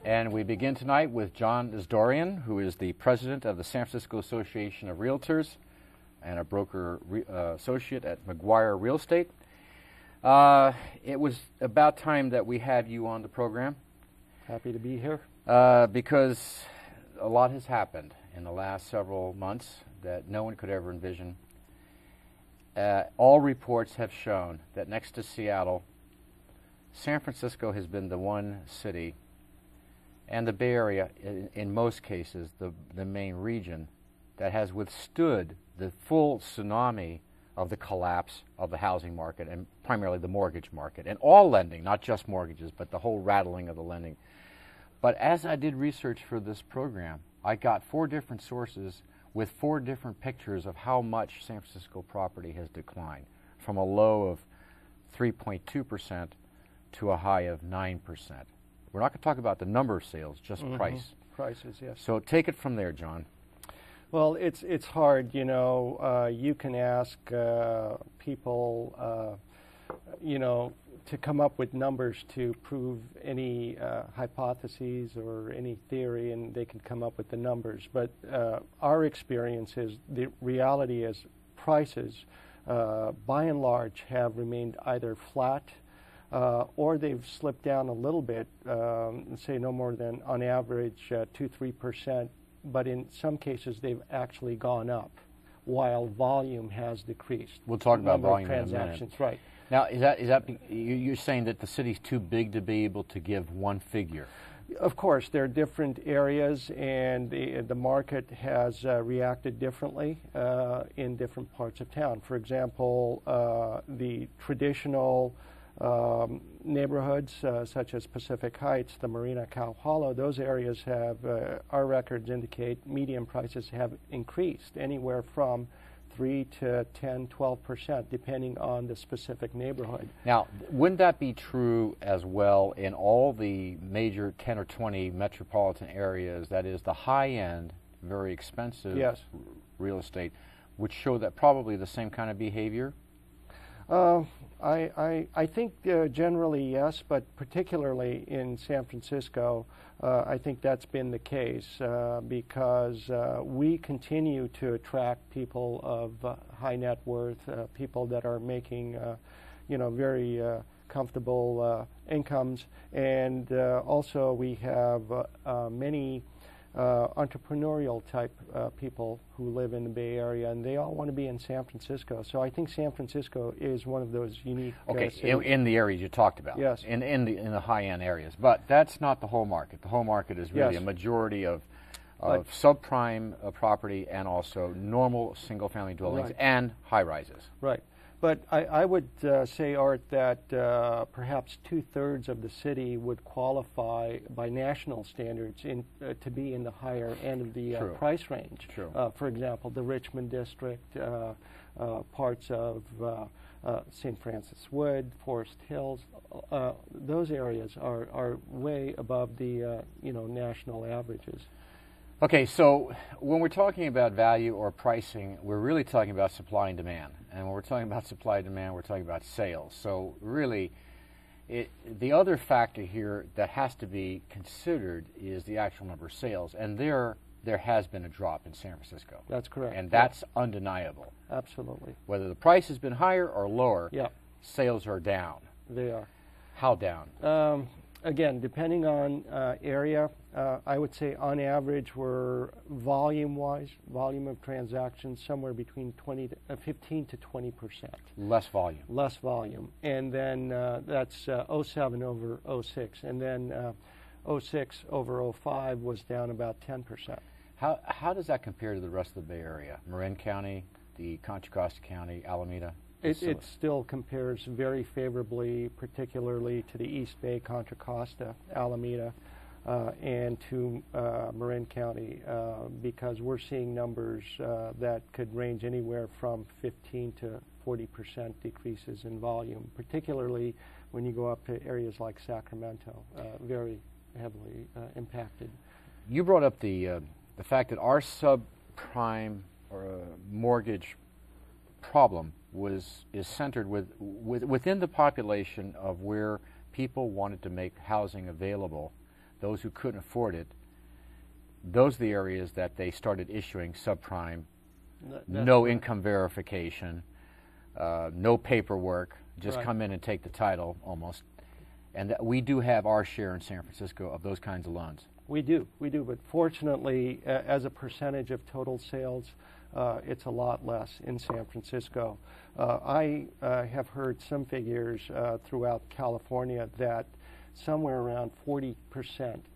And we begin tonight with John Asdourian, who is the president of the San Francisco Association of Realtors and a broker associate at McGuire Real Estate. It was about time that we had you on the program. Happy to be here. Because a lot has happened in the last several months that no one could ever envision. All reports have shown that next to Seattle, San Francisco has been the one city, and the Bay Area, in most cases, the main region, that has withstood the full tsunami of the collapse of the housing market and primarily the mortgage market, and all lending, not just mortgages, but the whole rattling of the lending. But as I did research for this program, I got 4 different sources with 4 different pictures of how much San Francisco property has declined, from a low of 3.2% to a high of 9%. We're not going to talk about the number of sales, just price. Prices, yes. So take it from there, John. Well, it's hard, you know. You can ask people, you know, to come up with numbers to prove any hypotheses or any theory, and they can come up with the numbers. But our experience is, the reality is, prices, by and large, have remained either flat or they've slipped down a little bit, say no more than, on average, 2-3%. But in some cases, they've actually gone up, while volume has decreased. We'll talk about volume in a minute. Transactions, right. Now, is that you're saying that the city's too big to be able to give one figure? Of course, there are different areas, and the market has reacted differently in different parts of town. For example, the traditional neighborhoods such as Pacific Heights, the Marina, Cow Hollow, those areas have, our records indicate, median prices have increased anywhere from 3 to 10, 12%, depending on the specific neighborhood. Now, wouldn't that be true as well in all the major 10 or 20 metropolitan areas? That is, the high-end, very expensive real estate would show that probably the same kind of behavior? I think generally yes, but particularly in San Francisco, I think that's been the case because we continue to attract people of high net worth, people that are making, you know, very comfortable incomes, and also we have many entrepreneurial type people who live in the Bay Area, and they all want to be in San Francisco. So I think San Francisco is one of those unique in the areas you talked about. Yes. In the high-end areas. But that's not the whole market. The whole market is really a majority of subprime property and also normal single-family dwellings and high-rises. Right. But I would say, Art, that perhaps 2/3 of the city would qualify by national standards to be in the higher end of the price range. For example, the Richmond district, parts of St. Francis Wood, Forest Hills, those areas are way above the national averages. Okay, so when we're talking about value or pricing, we're really talking about supply and demand. And when we're talking about supply and demand, we're talking about sales. So really, the other factor here that has to be considered is the actual number of sales. And there has been a drop in San Francisco. That's correct. And that's undeniable. Absolutely. Whether the price has been higher or lower, sales are down. They are. How down? Again, depending on area, I would say on average we're volume-wise, volume of transactions, somewhere between 15 to 20%. Less volume. Less volume. And then that's 07 over 06. And then 06 over 05 was down about 10%. How does that compare to the rest of the Bay Area? Marin County, the Contra Costa County, Alameda? It still compares very favorably, particularly to the East Bay, Contra Costa, Alameda, and to Marin County, because we're seeing numbers that could range anywhere from 15 to 40% decreases in volume, particularly when you go up to areas like Sacramento, very heavily impacted. You brought up the fact that our subprime or mortgage problem is centered within the population of where people wanted to make housing available those who couldn't afford it, those are the areas that they started issuing subprime, no income verification, no paperwork, just come in and take the title almost. And we do have our share in San Francisco of those kinds of loans. We do, but fortunately, as a percentage of total sales, it's a lot less in San Francisco. I have heard some figures throughout California that somewhere around 40%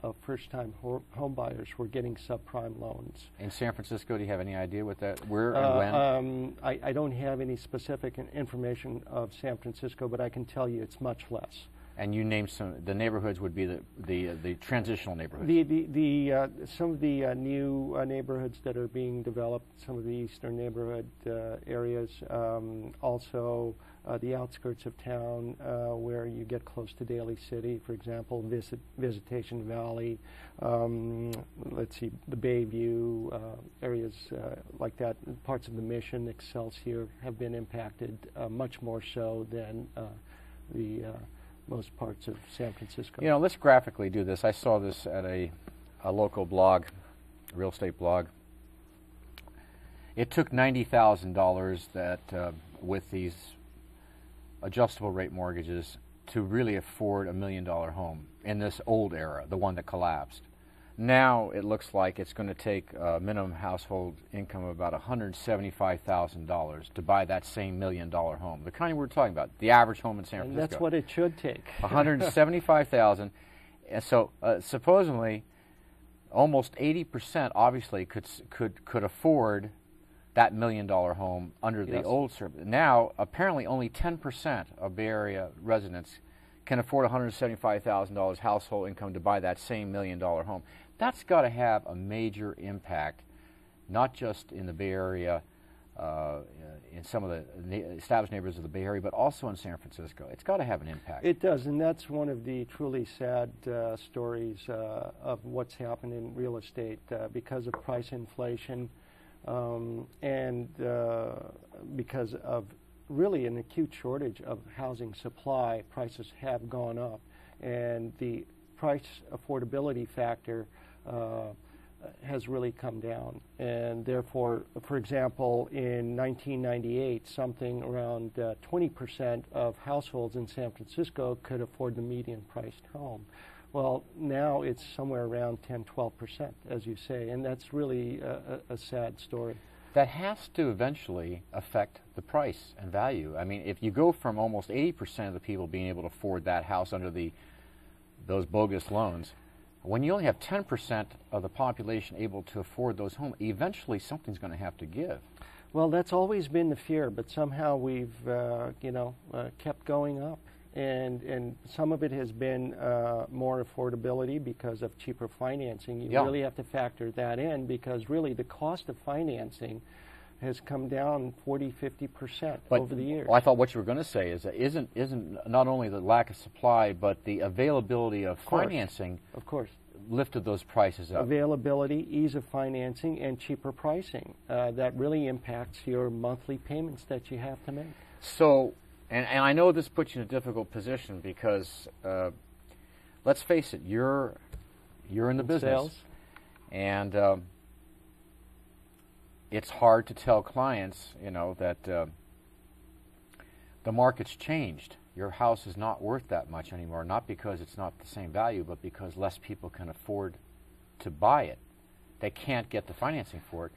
of first-time home buyers were getting subprime loans. In San Francisco, do you have any idea what that, where and when? I don't have any specific information of San Francisco, but I can tell you it's much less. And you named some. The neighborhoods would be the transitional neighborhoods. Some of the new neighborhoods that are being developed, some of the eastern neighborhood areas, also the outskirts of town where you get close to Daly City, for example, Visitation Valley. Let's see, the Bayview areas like that. Parts of the Mission, Excelsior have been impacted much more so than the most parts of San Francisco. You know, let's graphically do this. I saw this at a local blog, a real estate blog. It took $90,000 that with these adjustable rate mortgages to really afford $1 million home in this old era, the one that collapsed. Now it looks like it's going to take a minimum household income of about $175,000 to buy that same $1 million home. The kind we're talking about, the average home in San Francisco. And that's what it should take. $175,000. And so supposedly almost 80% obviously could afford that $1 million home under the old service. Now apparently only 10% of Bay Area residents can afford $175,000 household income to buy that same $1 million home. That's got to have a major impact, not just in the Bay Area, in some of the established neighborhoods of the Bay Area, but also in San Francisco. It's got to have an impact. It does, and that's one of the truly sad stories of what's happened in real estate because of price inflation and because of really an acute shortage of housing supply. Prices have gone up, and the price affordability factor has really come down. And therefore, for example, in 1998, something around 20% of households in San Francisco could afford the median priced home. Well, now it's somewhere around 10-12%, as you say, and that's really a sad story. That has to eventually affect the price and value. I mean, if you go from almost 80% of the people being able to afford that house under those bogus loans, when you only have 10% of the population able to afford those homes, eventually something's going to have to give. Well, that's always been the fear, but somehow we've, kept going up. And some of it has been more affordability because of cheaper financing. You really have to factor that in because really the cost of financing has come down 40-50% over the years. Well, I thought what you were going to say is that isn't not only the lack of supply, but the availability of financing lifted those prices up. Availability, ease of financing, and cheaper pricing. That really impacts your monthly payments that you have to make. So, and I know this puts you in a difficult position because, let's face it, you're in the business. Sales. And it's hard to tell clients, that the market's changed. Your house is not worth that much anymore, not because it's not the same value, but because less people can afford to buy it. They can't get the financing for it.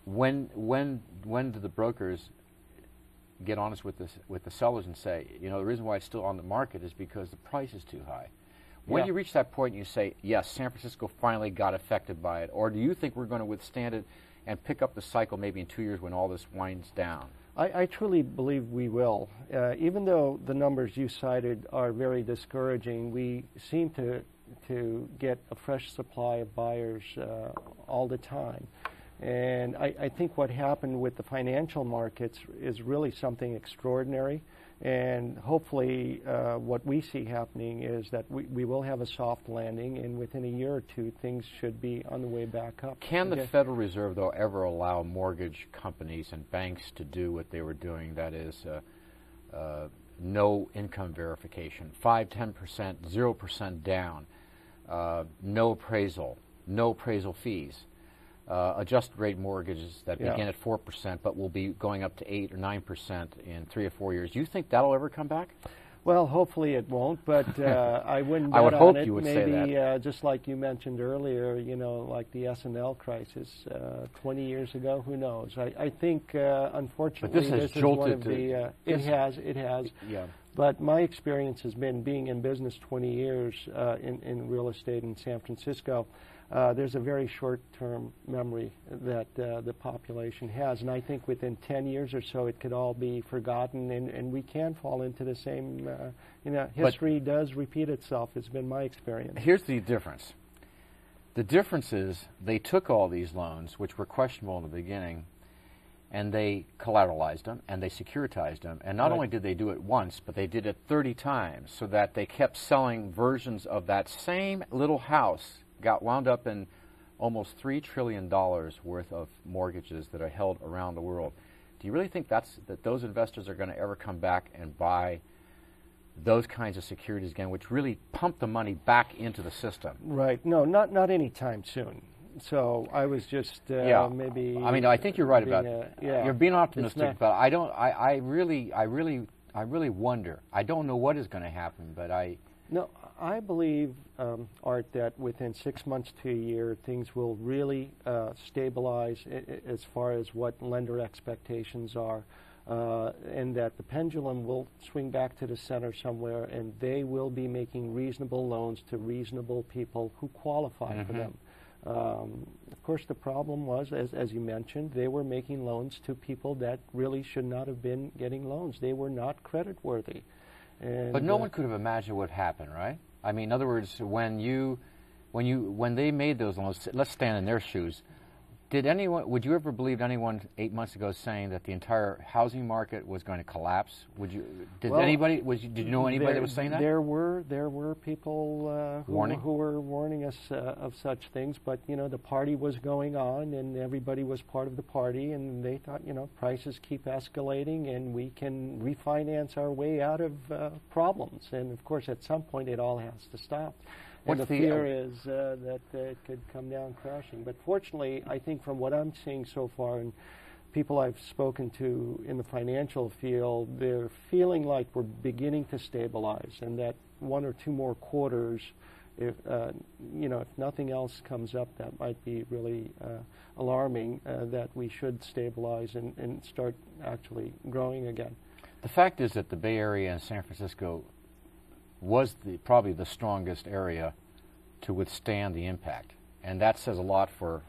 When do the brokers get honest with the sellers and say, the reason why it's still on the market is because the price is too high? When you reach that point and you say, yes, San Francisco finally got affected by it, or do you think we're going to withstand it and pick up the cycle maybe in 2 years when all this winds down? I truly believe we will. Even though the numbers you cited are very discouraging, we seem to get a fresh supply of buyers all the time. And I think what happened with the financial markets is really something extraordinary. And hopefully what we see happening is that we will have a soft landing, and within a year or two, things should be on the way back up. Can the Federal Reserve, though, ever allow mortgage companies and banks to do what they were doing, that is no income verification, 5, 10%, 0% down, no appraisal, no appraisal fees, adjusted rate mortgages that begin at 4% but will be going up to 8 or 9% in 3 or 4 years. Do you think that'll ever come back? Well, hopefully it won't, but I wouldn't bet I would on hope it. you would Maybe, say that. Just like you mentioned earlier, you know, like the S&L crisis 20 years ago, who knows? I think, unfortunately, this is one of the... it has. Yeah. But my experience has been being in business 20 years in real estate in San Francisco. There's a very short-term memory that the population has, and I think within 10 years or so it could all be forgotten, and we can fall into the same, history does repeat itself. It's been my experience. Here's the difference. The difference is they took all these loans, which were questionable in the beginning, and they collateralized them, and they securitized them, and not only did they do it once, but they did it 30 times, so that they kept selling versions of that same little house, got wound up in almost $3 trillion worth of mortgages that are held around the world. Do you really think that those investors are going to ever come back and buy those kinds of securities again, which really pump the money back into the system? Right. No, not anytime soon. So I was just maybe. I mean, I think you're right about. You're being optimistic, but I really wonder. I don't know what is going to happen, but No, I believe, Art, that within 6 months to a year, things will really stabilize as far as what lender expectations are, and that the pendulum will swing back to the center somewhere, and they will be making reasonable loans to reasonable people who qualify for them. Of course, the problem was, as you mentioned, they were making loans to people that really should not have been getting loans. They were not credit worthy. But no one could have imagined what happened, right? I mean, in other words, when they made those loans, let's stand in their shoes. Would you ever believe anyone 8 months ago saying that the entire housing market was going to collapse? Did you know anybody that was saying that? There were people who were warning us of such things, but the party was going on, and everybody was part of the party, and they thought, prices keep escalating, and we can refinance our way out of problems. And of course, at some point, it all has to stop. And the fear is that it could come down crashing. But fortunately, I think from what I'm seeing so far, and people I've spoken to in the financial field, they're feeling like we're beginning to stabilize, and that 1 or 2 more quarters, if nothing else comes up that might be really alarming, that we should stabilize and start actually growing again. The fact is that the Bay Area and San Francisco was probably the strongest area to withstand the impact. And that says a lot for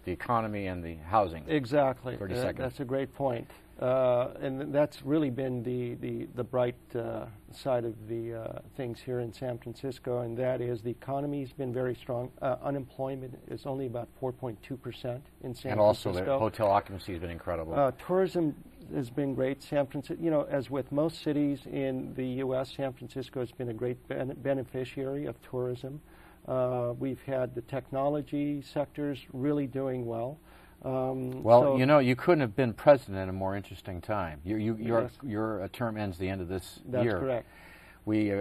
the economy and the housing. Exactly. 30 seconds. That's a great point. And that's really been the bright side of the things here in San Francisco, and that is the economy's been very strong. Unemployment is only about 4.2% in San Francisco. And also the hotel occupancy has been incredible. Tourism has been great. San Francisco, as with most cities in the U.S., San Francisco has been a great beneficiary of tourism. We've had the technology sectors really doing well. You couldn't have been president at a more interesting time. Your term ends the end of this year. That's correct. We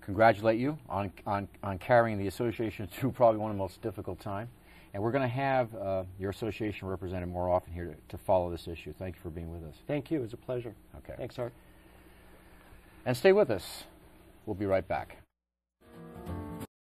congratulate you on carrying the association through probably one of the most difficult times. And we're going to have your association represented more often here to follow this issue. Thank you for being with us. Thank you. It was a pleasure. Okay. Thanks, Art. And stay with us. We'll be right back.